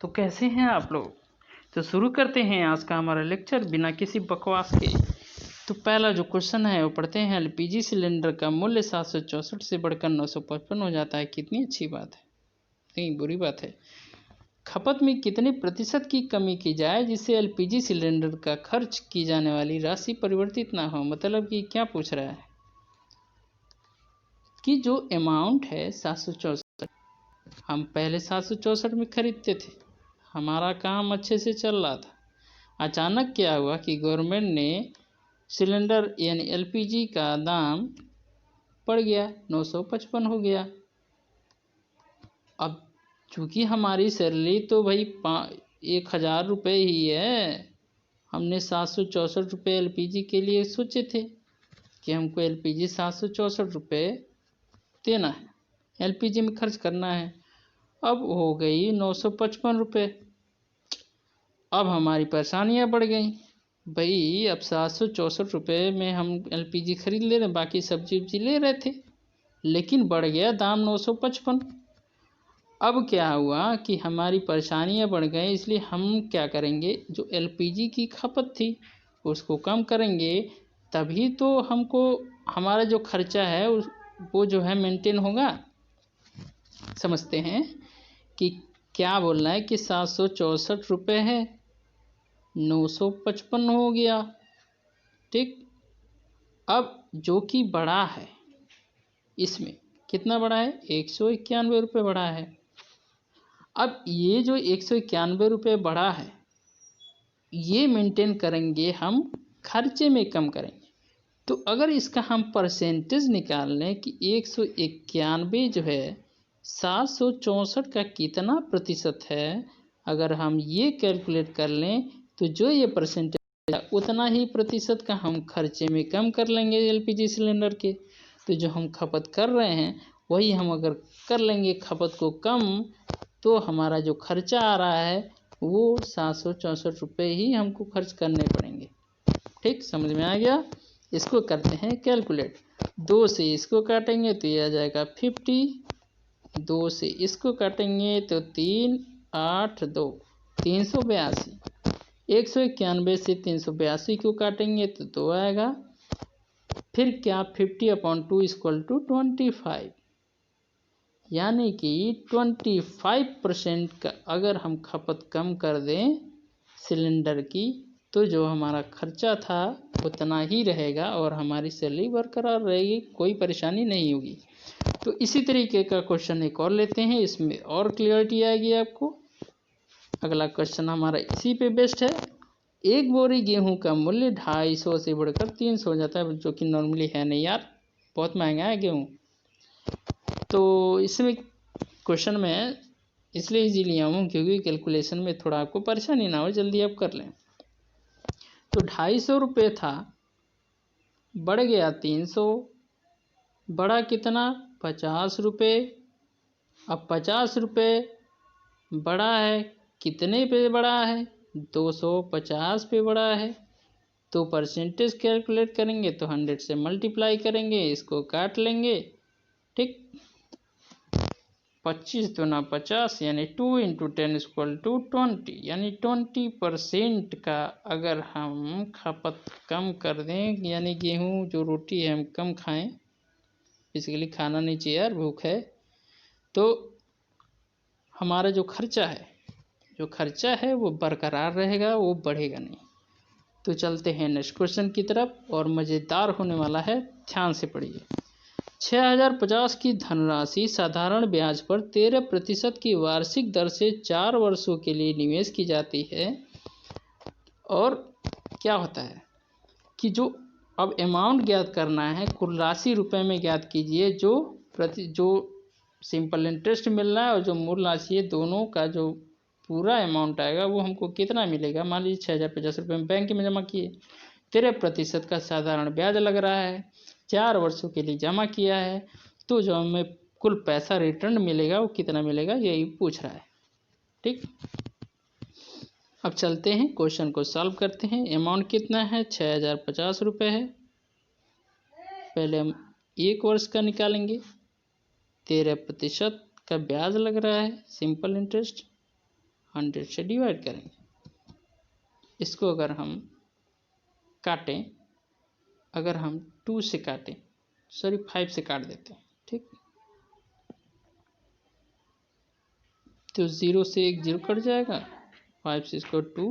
तो कैसे हैं आप लोग। तो शुरू करते हैं आज का हमारा लेक्चर बिना किसी बकवास के। तो पहला जो क्वेश्चन है वो पढ़ते हैं। एलपीजी सिलेंडर का मूल्य 764 से बढ़कर 955 हो जाता है, कितनी अच्छी बात है, नहीं बुरी बात है। खपत में कितने प्रतिशत की कमी की जाए जिससे एलपीजी सिलेंडर का खर्च की जाने वाली राशि परिवर्तित ना हो। मतलब कि क्या पूछ रहा है कि जो अमाउंट है 764, हम पहले 764 में खरीदते थे, हमारा काम अच्छे से चल रहा था। अचानक क्या हुआ कि गवर्नमेंट ने सिलेंडर यानी एलपीजी का दाम बढ़ गया, 955 हो गया। अब चूँकि हमारी सैलरी तो भाई 1000 रुपये ही है, हमने 764 एलपीजी के लिए सोचे थे कि हमको एलपीजी 764 देना है, एलपीजी में खर्च करना है। अब हो गई 955 रुपये। अब हमारी परेशानियाँ बढ़ गई भाई। अब 764 में हम एलपीजी खरीद ले रहे, बाकी सब्जी उब्जी ले रहे थे, लेकिन बढ़ गया दाम 955। अब क्या हुआ कि हमारी परेशानियाँ बढ़ गई, इसलिए हम क्या करेंगे, जो एलपीजी की खपत थी उसको कम करेंगे, तभी तो हमको हमारा जो खर्चा है वो जो है मेंटेन होगा। समझते हैं कि क्या बोलना है कि 764 है, 955 हो गया, ठीक। अब जो कि बढ़ा है, इसमें कितना बढ़ा है, 191 रुपये बढ़ा है। अब ये जो 191 रुपये बढ़ा है, ये मेंटेन करेंगे हम, खर्चे में कम करेंगे। तो अगर इसका हम परसेंटेज निकाल लें कि 191 जो है 764 का कितना प्रतिशत है, अगर हम ये कैलकुलेट कर लें तो जो ये परसेंटेज उतना ही प्रतिशत का हम खर्चे में कम कर लेंगे एलपीजी सिलेंडर के। तो जो हम खपत कर रहे हैं वही हम अगर कर लेंगे खपत को कम, तो हमारा जो खर्चा आ रहा है वो 764 रुपये ही हमको खर्च करने पड़ेंगे। ठीक, समझ में आ गया। इसको करते हैं कैलकुलेट। 2 से इसको काटेंगे तो ये आ जाएगा 50, 2 से इसको काटेंगे तो 3 8 2 382। 191 से 382 को काटेंगे तो 2 आएगा। फिर क्या, 50/2 = 25, यानी कि 25% का अगर हम खपत कम कर दें सिलेंडर की, तो जो हमारा खर्चा था उतना ही रहेगा और हमारी सैलरी बरकरार रहेगी, कोई परेशानी नहीं होगी। तो इसी तरीके का क्वेश्चन एक और लेते हैं, इसमें और क्लियरिटी आएगी आपको। अगला क्वेश्चन हमारा इसी पे बेस्ड है। एक बोरी गेहूं का मूल्य 250 से बढ़कर 300 हो जाता है, जो कि नॉर्मली है नहीं यार, बहुत महंगा है गेहूं। तो इसमें क्वेश्चन में इसलिए इजी लिया हूँ क्योंकि कैलकुलेशन में थोड़ा आपको परेशानी ना हो, जल्दी आप कर लें। तो 250 रुपये था, बढ़ गया 300, बढ़ा कितना, 50 रुपये। अब 50 रुपये बढ़ा है, कितने पे बढ़ा है, 250 पे बढ़ा है। तो परसेंटेज कैलकुलेट करेंगे तो 100 से मल्टीप्लाई करेंगे, इसको काट लेंगे, ठीक। 25 दूना 50 यानी 2 × 10 = 20, यानी 20% का अगर हम खपत कम कर दें, यानी गेहूं जो रोटी है हम कम खाएं, बेसिकली खाना नहीं चाहिए यार, भूख है, तो हमारा जो खर्चा है वो बरकरार रहेगा, वो बढ़ेगा नहीं। तो चलते हैं नेक्स्ट क्वेश्चन की तरफ, और मज़ेदार होने वाला है, ध्यान से पढ़िए। 6050 की धनराशि साधारण ब्याज पर 13% की वार्षिक दर से 4 वर्षों के लिए निवेश की जाती है। और क्या होता है कि जो अब अमाउंट ज्ञात करना है, कुल राशि रुपए में ज्ञात कीजिए, जो सिंपल इंटरेस्ट मिल रहा है और जो मूल राशि है, दोनों का जो पूरा अमाउंट आएगा वो हमको कितना मिलेगा। मान लीजिए 6050 रुपये में बैंक में जमा किए, 13% का साधारण ब्याज लग रहा है, 4 वर्षों के लिए जमा किया है, तो जो हमें कुल पैसा रिटर्न मिलेगा वो कितना मिलेगा, यही पूछ रहा है, ठीक। अब चलते हैं क्वेश्चन को सॉल्व करते हैं। अमाउंट कितना है, 6050 रुपये है। पहले हम 1 वर्ष का निकालेंगे, 13% का ब्याज लग रहा है, सिंपल इंटरेस्ट। 100 से डिवाइड करेंगे। इसको अगर हम काटें, अगर हम 2 से काटें, सॉरी 5 से काट देते हैं, ठीक। तो 0 से एक 0 कट जाएगा, 5 से इसको 2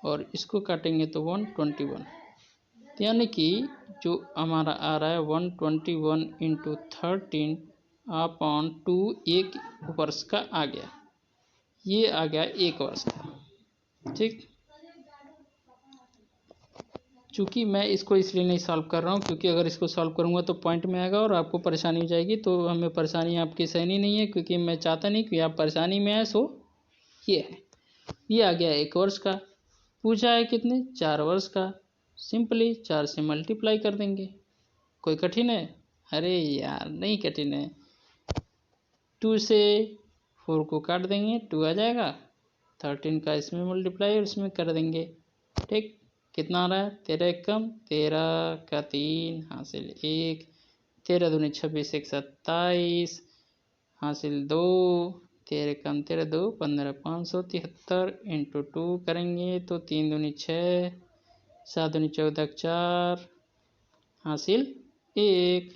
और इसको काटेंगे तो 121, यानी कि जो हमारा आ रहा है 121 इंटू 13 अपॉन 2 एक वर्ष का आ गया, ये आ गया 1 वर्ष का, ठीक। चूँकि मैं इसको इसलिए नहीं सॉल्व कर रहा हूँ क्योंकि अगर इसको सॉल्व करूँगा तो पॉइंट में आएगा और आपको परेशानी हो जाएगी, तो हमें परेशानी आपकी सहनी नहीं है, क्योंकि मैं चाहता नहीं कि आप परेशानी में आए। सो ये है, ये आ गया 1 वर्ष का। पूछा है कितने, 4 वर्ष का। सिंपली 4 से मल्टीप्लाई कर देंगे। कोई कठिन है? अरे यार नहीं कठिन है। 2 से 4 को काट देंगे, 2 आ जाएगा। 13 का इसमें मल्टीप्लाई और इसमें कर देंगे, ठीक। कितना आ रहा है, 13 एक कम 13 का 3 हासिल 1, 13 दूनी 26 1 27 हासिल 2, 13 कम 13 2 15 573 इंटू 2 करेंगे तो 3 दूनी 6, 7 दूनी 14 4 हासिल 1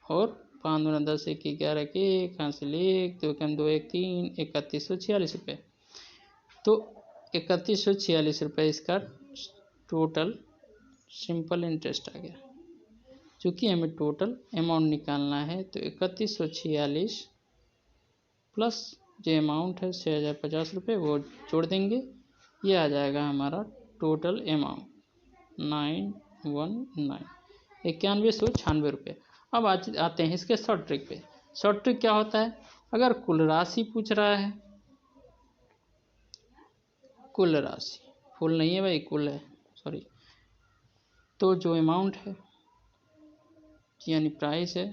और 5 दूना 10 1 11 के 1 हासिल 1, 2 कम 2 1 3, 3146 रुपये। तो 3146 रुपये इसका टोटल सिंपल इंटरेस्ट आ गया। चूँकि हमें टोटल अमाउंट निकालना है तो 3146 प्लस जो अमाउंट है 6050 रुपये वो जोड़ देंगे, ये आ जाएगा हमारा टोटल अमाउंट 919 9196 रुपये। अब आते हैं इसके शॉर्ट ट्रिक पे। शॉर्ट ट्रिक क्या होता है, अगर कुल राशि पूछ रहा है, कुल राशि, फुल नहीं है भाई, कुल है, सॉरी, तो जो अमाउंट है यानी प्राइस है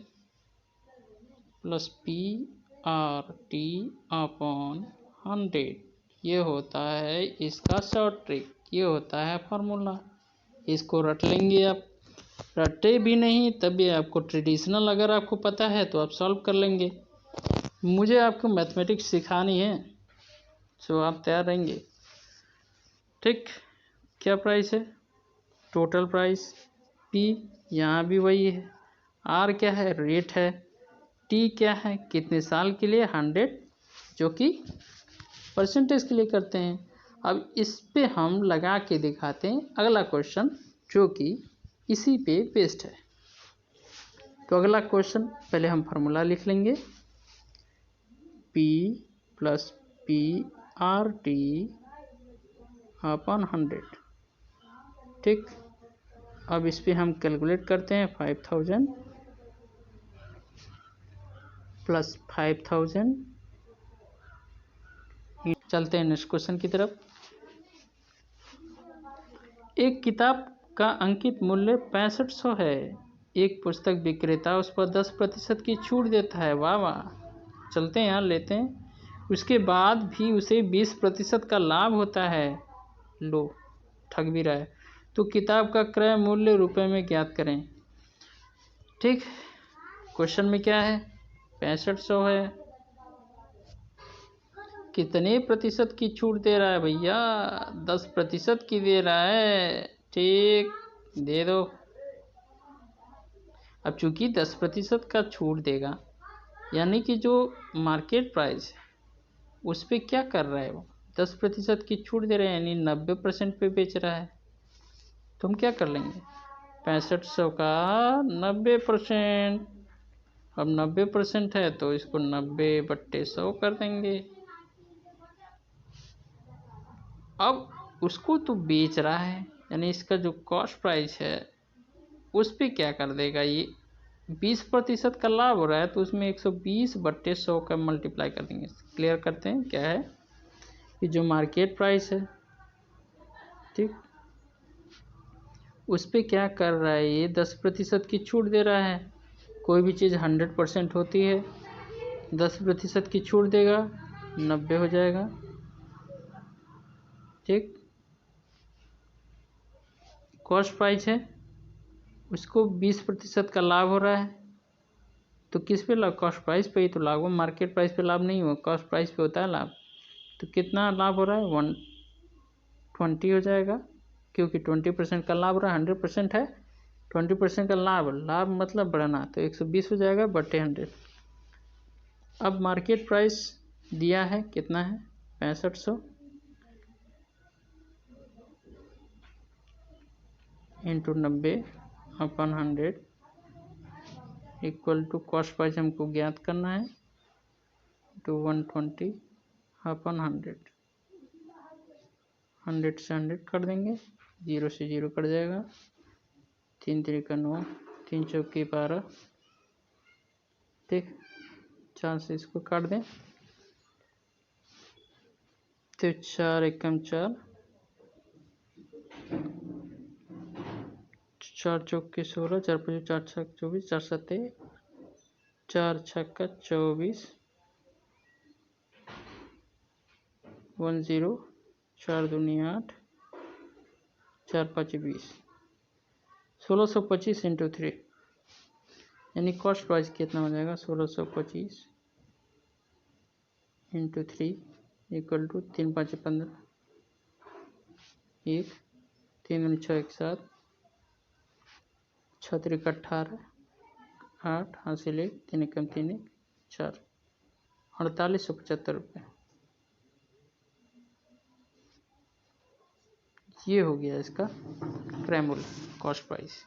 प्लस PRT अपॉन 100, ये होता है इसका शॉर्ट ट्रिक, ये होता है फार्मूला। इसको रट लेंगे आप, रटे भी नहीं तब भी आपको ट्रेडिशनल अगर आपको पता है तो आप सॉल्व कर लेंगे। मुझे आपको मैथमेटिक्स सिखानी है, सो आप तैयार रहेंगे, ठीक। क्या प्राइस है, टोटल प्राइस, P यहाँ भी वही है, R क्या है, रेट है, T क्या है, कितने साल के लिए, 100, जो कि परसेंटेज के लिए करते हैं। अब इस पे हम लगा के दिखाते हैं अगला क्वेश्चन जो कि इसी पे बेस्ड है। तो अगला क्वेश्चन पहले हम फार्मूला लिख लेंगे, P प्लस PRT अपॉन 100, ठीक। अब इस पे हम कैलकुलेट करते हैं, 5000 प्लस 5000। चलते हैं नेक्स्ट क्वेश्चन की तरफ। एक किताब का अंकित मूल्य 6500 है। एक पुस्तक विक्रेता उस पर 10% की छूट देता है। वाह वाह, चलते हैं यहाँ लेते हैं। उसके बाद भी उसे 20% का लाभ होता है। लो, ठग भी रहा है। तो किताब का क्रय मूल्य रुपए में ज्ञात करें, ठीक। क्वेश्चन में क्या है, 6500 है, कितने प्रतिशत की छूट दे रहा है भैया, 10% की दे रहा है, ठीक, दे दो। अब चूंकि 10% का छूट देगा यानी कि जो मार्केट प्राइस है उस पर क्या कर रहा है वो, 10% की छूट दे रहा है यानी 90% पे बेच रहा है। तो हम क्या कर लेंगे, 6500 का 90%, अब 90% है तो इसको 90/100 कर देंगे। अब उसको तो बेच रहा है यानी इसका जो कॉस्ट प्राइस है उस पे क्या कर देगा, ये 20% का लाभ हो रहा है तो उसमें 120/100 का मल्टीप्लाई कर देंगे। क्लियर करते हैं क्या है कि जो मार्केट प्राइस है, ठीक, उस पे क्या कर रहा है, ये 10% की छूट दे रहा है। कोई भी चीज़ 100% होती है, 10% की छूट देगा 90 हो जाएगा, ठीक। कॉस्ट प्राइस है उसको 20% का लाभ हो रहा है तो किस पे लाभ, कॉस्ट प्राइस पे ही तो लाभ हो, मार्केट प्राइस पे लाभ नहीं हो, कॉस्ट प्राइस पे होता है लाभ। तो कितना लाभ हो रहा है, 120 हो जाएगा, क्योंकि 20% का लाभ हो रहा है, 100% है, 20% का लाभ मतलब बढ़ना, तो 120 हो जाएगा बटे 100। अब मार्केट प्राइस दिया है कितना है, 6500 into 90/100 equal to cost price हमको ज्ञात करना है, टू 120/100, 100 से 100 कर देंगे, 0 से 0 कट जाएगा, 3 3 9, 3 चौके 12, ठीक, 4 से इसको काट दें तो 4 एकम 4, 4 चौके 16, 4 5 4 छक 24, 4 7 4 छक्का 24, 10, 4 दूनी 8, 4 5 20, 1625 इंटू 3, यानी कॉस्ट प्राइस कितना हो जाएगा, 1625 इंटू 3 इक्वल टू 3 5 15, 1 3 दूनी 6 1 7, 6 3 18, 8 हासिल 1 3 एकम 3 1 4, 4875 रुपये। ये हो गया इसका क्रय मूल्य, कॉस्ट प्राइस।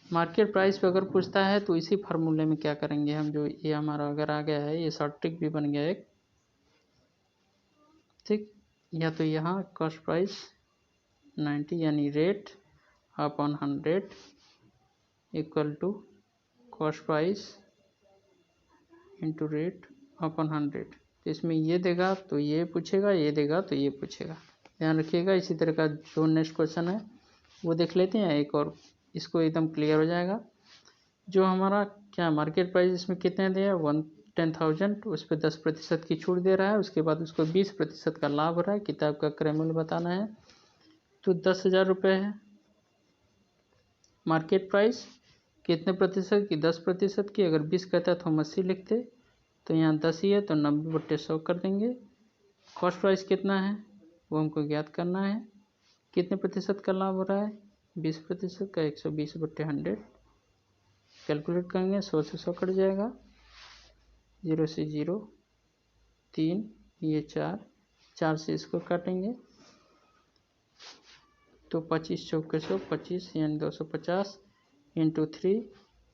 मार्केट प्राइस पे अगर पूछता है तो इसी फार्मूले में क्या करेंगे हम, जो ये हमारा अगर आ गया है, ये शॉर्ट ट्रिक भी बन गया एक, ठीक, या तो यहाँ कॉस्ट प्राइस 90 यानी rate upon 100 equal to cost price into rate upon 100, तो इसमें ये देगा तो ये पूछेगा, ये देगा तो ये पूछेगा, ध्यान रखिएगा। इसी तरह का जो नेक्स्ट क्वेश्चन है वो देख लेते हैं एक और, इसको एकदम क्लियर हो जाएगा। जो हमारा क्या मार्केट प्राइस इसमें कितने दिया, 10,000, उस पर 10% की छूट दे रहा है, उसके बाद उसको 20% का लाभ हो रहा है, किताब का क्रय मूल्य बताना है, तो 10,000 रुपये है। मार्केट प्राइस कितने प्रतिशत की, 10% की, अगर 20 कहता है तो हम 80 लिखते, तो यहाँ 10 ही है तो 90/100 कर देंगे। कॉस्ट प्राइस कितना है वो हमको ज्ञात करना है, कितने प्रतिशत का लाभ हो रहा है, 20% का, 120/100 कैलकुलेट करेंगे, 100 से 100 कट जाएगा, 0 से 0 3, ये 4, 4 से इसको काटेंगे तो 25 चौके 100, 25 यानी 250 इंटू 3,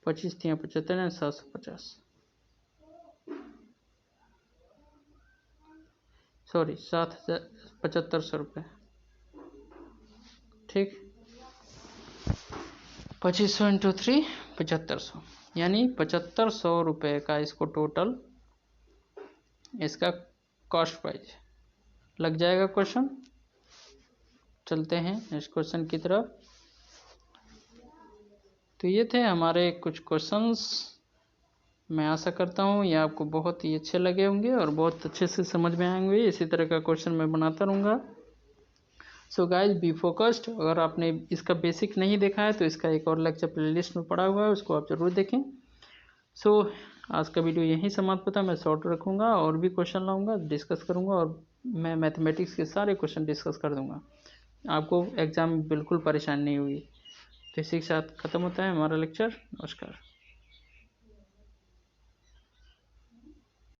25 3 75 यानी 750, सॉरी 7,7500 रुपये, ठीक, 2500 इंटू 3 7500, यानी 7500 रुपये का इसको टोटल इसका कॉस्ट प्राइस लग जाएगा। क्वेश्चन चलते हैं नेक्स्ट क्वेश्चन की तरफ। तो ये थे हमारे कुछ क्वेश्चंस, मैं आशा करता हूँ ये आपको बहुत ही अच्छे लगे होंगे और बहुत अच्छे से समझ में आएंगे। इसी तरह का क्वेश्चन मैं बनाता रहूँगा। So guys be focused. अगर आपने इसका बेसिक नहीं देखा है तो इसका एक और लेक्चर प्लेलिस्ट में पड़ा हुआ है, उसको आप ज़रूर देखें। सो आज का वीडियो यहीं समाप्त होता है। मैं शॉर्ट रखूँगा और भी क्वेश्चन लाऊंगा, डिस्कस करूँगा, और मैं मैथमेटिक्स के सारे क्वेश्चन डिस्कस कर दूँगा, आपको एग्ज़ाम में बिल्कुल परेशानी नहीं हुई। तो इसी के साथ ख़त्म होता है हमारा लेक्चर। नमस्कार।